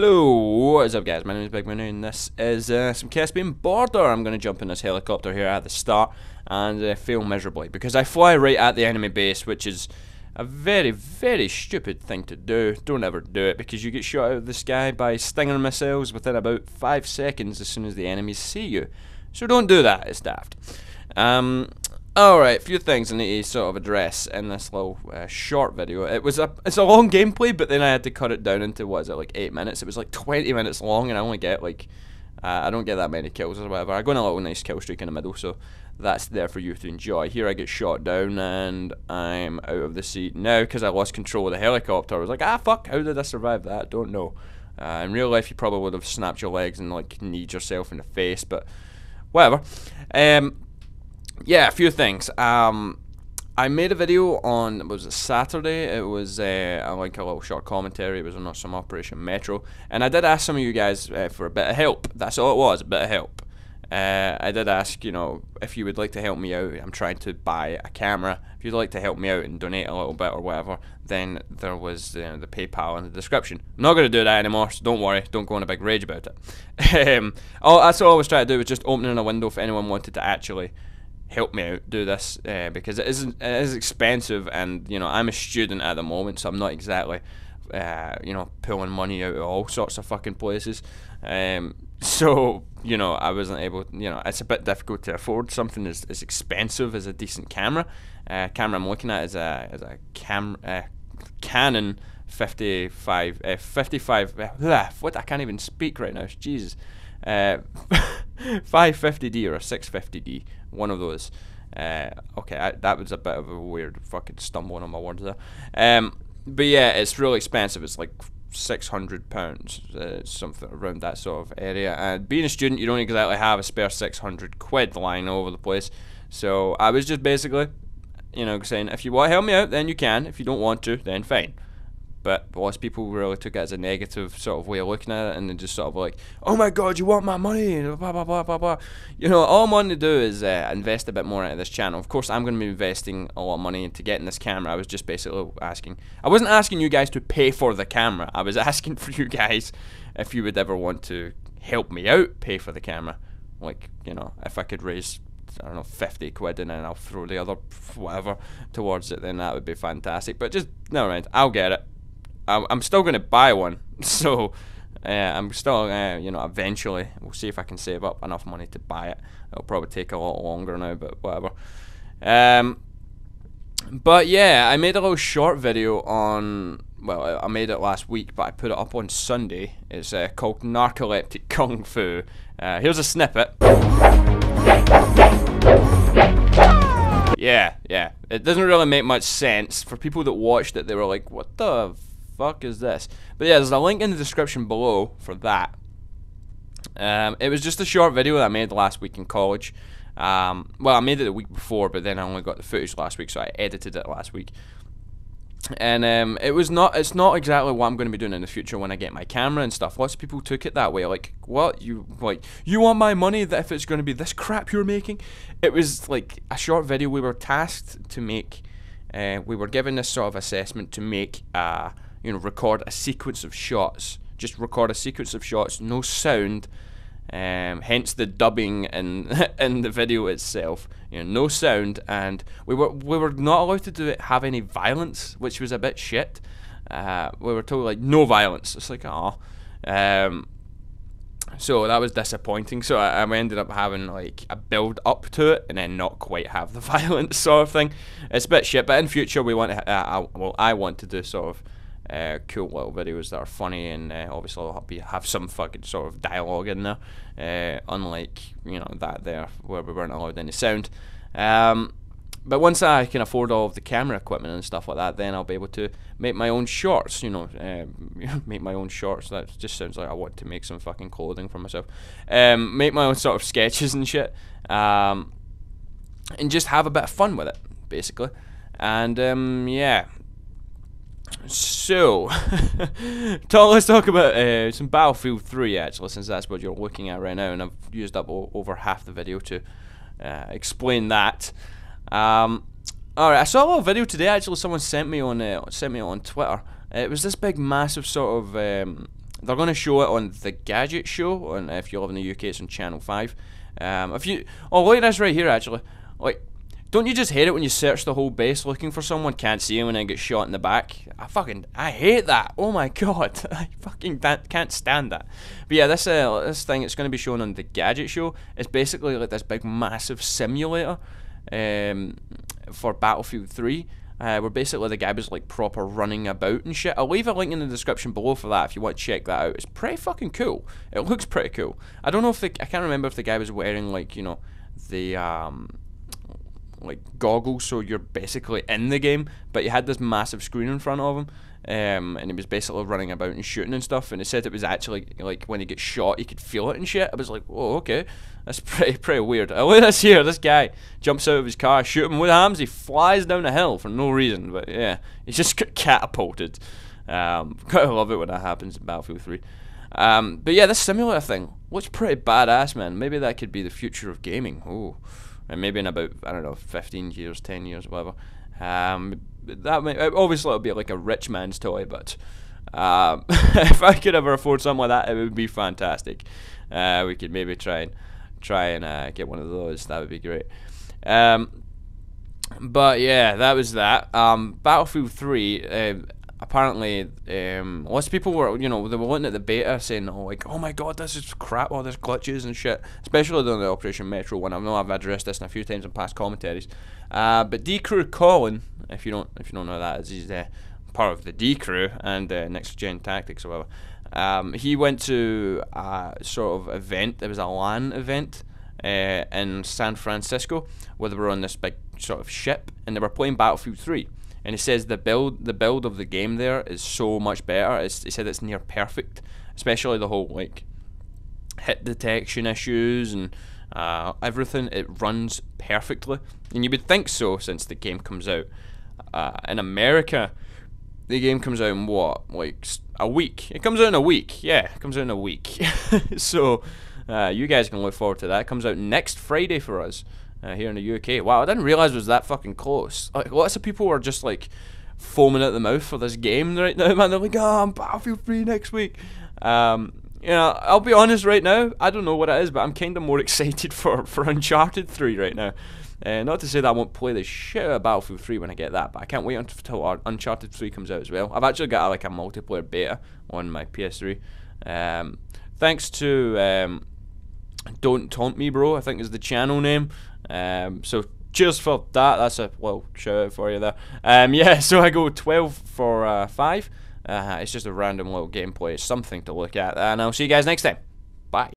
Hello, what is up guys, my name is bigMooney and this is some Caspian Border. I'm going to jump in this helicopter here at the start and fail miserably because I fly right at the enemy base, which is a very, very stupid thing to do. Don't ever do it because you get shot out of the sky by Stinger missiles within about 5 seconds as soon as the enemies see you. So don't do that, it's daft. Alright, a few things I need to sort of address in this little short video. It's a long gameplay, but then I had to cut it down into, what is it, like 8 minutes? It was like 20 minutes long, and I only get like, I don't get that many kills or whatever. I go on a little nice kill streak in the middle, so that's there for you to enjoy. Here I get shot down, and I'm out of the seat now because I lost control of the helicopter. I was like, ah fuck, how did I survive that? Don't know. In real life you probably would have snapped your legs and like kneed yourself in the face, but whatever. Yeah, a few things. I made a video on, was it Saturday? It was like a little short commentary. It was on some Operation Metro, and I did ask some of you guys for a bit of help. That's all it was, a bit of help. I did ask, you know, if you would like to help me out. I'm trying to buy a camera. If you'd like to help me out and donate a little bit or whatever, then there was the PayPal in the description. I'm not going to do that anymore, so don't worry. Don't go in a big rage about it. That's all I was trying to do, was just opening a window if anyone wanted to actually help me out do this, because it is expensive, and you know, I'm a student at the moment, so I'm not exactly you know, pulling money out of all sorts of fucking places. So you know, I wasn't able, you know, it's a bit difficult to afford something as expensive as a decent camera. Camera I'm looking at is a Canon 55 what, I can't even speak right now, Jesus. 550D or a 650D, one of those. Okay, that was a bit of a weird fucking stumbling on my words there. But yeah, it's really expensive. It's like £600, something around that sort of area. And being a student, you don't exactly have a spare 600 quid lying all over the place. So I was just basically, you know, saying, if you want to help me out, then you can. If you don't want to, then fine. But lots of people really took it as a negative sort of way of looking at it, and then just sort of like, oh my god, you want my money, and blah blah blah blah blah. You know, all I'm wanting to do is invest a bit more into this channel. Of course, I'm going to be investing a lot of money into getting this camera. I was just basically asking, I wasn't asking you guys to pay for the camera. I was asking for you guys if you would ever want to help me out, pay for the camera. Like, you know, if I could raise, I don't know, 50 quid and then I'll throw the other whatever towards it, then that would be fantastic. But just, never mind, I'll get it. I'm still going to buy one, so I'm still, you know, eventually, we'll see if I can save up enough money to buy it. It'll probably take a lot longer now, but whatever. But yeah, I made a little short video on, well, I made it last week, but I put it up on Sunday. It's called Narcoleptic Kung Fu. Here's a snippet. Yeah, it doesn't really make much sense. For people that watched it, they were like, what the fuck is this? But yeah, there's a link in the description below for that. It was just a short video that I made last week in college. Well, I made it the week before, but then I only got the footage last week, so I edited it last week. And it's not exactly what I'm going to be doing in the future when I get my camera and stuff. Lots of people took it that way, like, what, you want my money that if it's going to be this crap you're making? It was like a short video we were tasked to make. We were given this sort of assessment to make you know, record a sequence of shots. Just record a sequence of shots, no sound. Hence the dubbing in the video itself. You know, no sound, and we were not allowed to have any violence, which was a bit shit. We were told like no violence. It's like, oh. So that was disappointing. So I ended up having like a build up to it, and then not quite have the violence sort of thing. It's a bit shit. But in future, we want to. Well, I want to do sort of cool little videos that are funny, and obviously I'll have some fucking sort of dialogue in there, unlike, you know, that there where we weren't allowed any sound. But once I can afford all of the camera equipment and stuff like that, then I'll be able to make my own shorts, you know, make my own shorts. That just sounds like I want to make some fucking clothing for myself. Make my own sort of sketches and shit, and just have a bit of fun with it, basically. And yeah. So, let's talk about some Battlefield 3 actually, since that's what you're looking at right now, and I've used up over half the video to explain that. Alright, I saw a little video today actually. Someone sent me on Twitter. It was this big, massive sort of They're going to show it on the Gadget Show, and if you live in the UK, it's on Channel 5. If you, oh, look at this right here, actually. Like, don't you just hate it when you search the whole base looking for someone, can't see him, and then get shot in the back? I hate that. Oh my god, I fucking can't stand that. But yeah, this thing, it's going to be shown on the Gadget Show. It's basically like this big, massive simulator for Battlefield 3. Where basically the guy was like proper running about and shit. I'll leave a link in the description below for that if you want to check that out. It's pretty fucking cool. It looks pretty cool. I don't know if I can't remember if the guy was wearing like, you know, the like goggles, so you're basically in the game, but you had this massive screen in front of him, and he was basically running about and shooting and stuff, and it said it was actually like when he gets shot, you could feel it and shit. I was like, oh, okay, that's pretty weird. Look at this here, this guy jumps out of his car, shoot him with arms, he flies down a hill for no reason, but yeah, he just got catapulted. Gotta love it when that happens in Battlefield 3. But yeah, this simulator thing looks pretty badass, man. Maybe that could be the future of gaming. Oh. And maybe in about, I don't know, 15 years, 10 years, whatever. That may, obviously it'll be like a rich man's toy, but if I could ever afford something like that, it would be fantastic. We could maybe try and get one of those. That would be great. But yeah, that was that. Battlefield 3. Apparently, lots of people were, you know, they were looking at the beta saying, oh, like, oh my god, this is crap, all this glitches and shit, especially on the Operation Metro one. I know I've addressed this in a few times in past commentaries. But D-Crew Colin, if you don't know who that is, he's part of the D-Crew and Next Gen Tactics or whatever. He went to a sort of event. There was a LAN event in San Francisco where they were on this big sort of ship and they were playing Battlefield 3. And he says the build of the game there is so much better. He said it's near perfect, especially the whole like hit detection issues and everything. It runs perfectly, and you would think so since the game comes out in America. The game comes out in what, like a week? It comes out in a week. Yeah, it comes out in a week. So you guys can look forward to that. It comes out next Friday for us. Here in the UK. Wow, I didn't realise it was that fucking close. Like, lots of people are just like foaming at the mouth for this game right now, man. They're like, oh, I'm Battlefield 3 next week. You know, I'll be honest right now, I don't know what it is, but I'm kind of more excited for Uncharted 3 right now. Not to say that I won't play the shit out of Battlefield 3 when I get that, but I can't wait until Uncharted 3 comes out as well. I've actually got like a multiplayer beta on my PS3. Thanks to Don't Taunt Me Bro, I think is the channel name. So cheers for that. That's a little shout out for you there. Yeah, so I go 12 for 5. It's just a random little gameplay. It's something to look at, and I'll see you guys next time. Bye.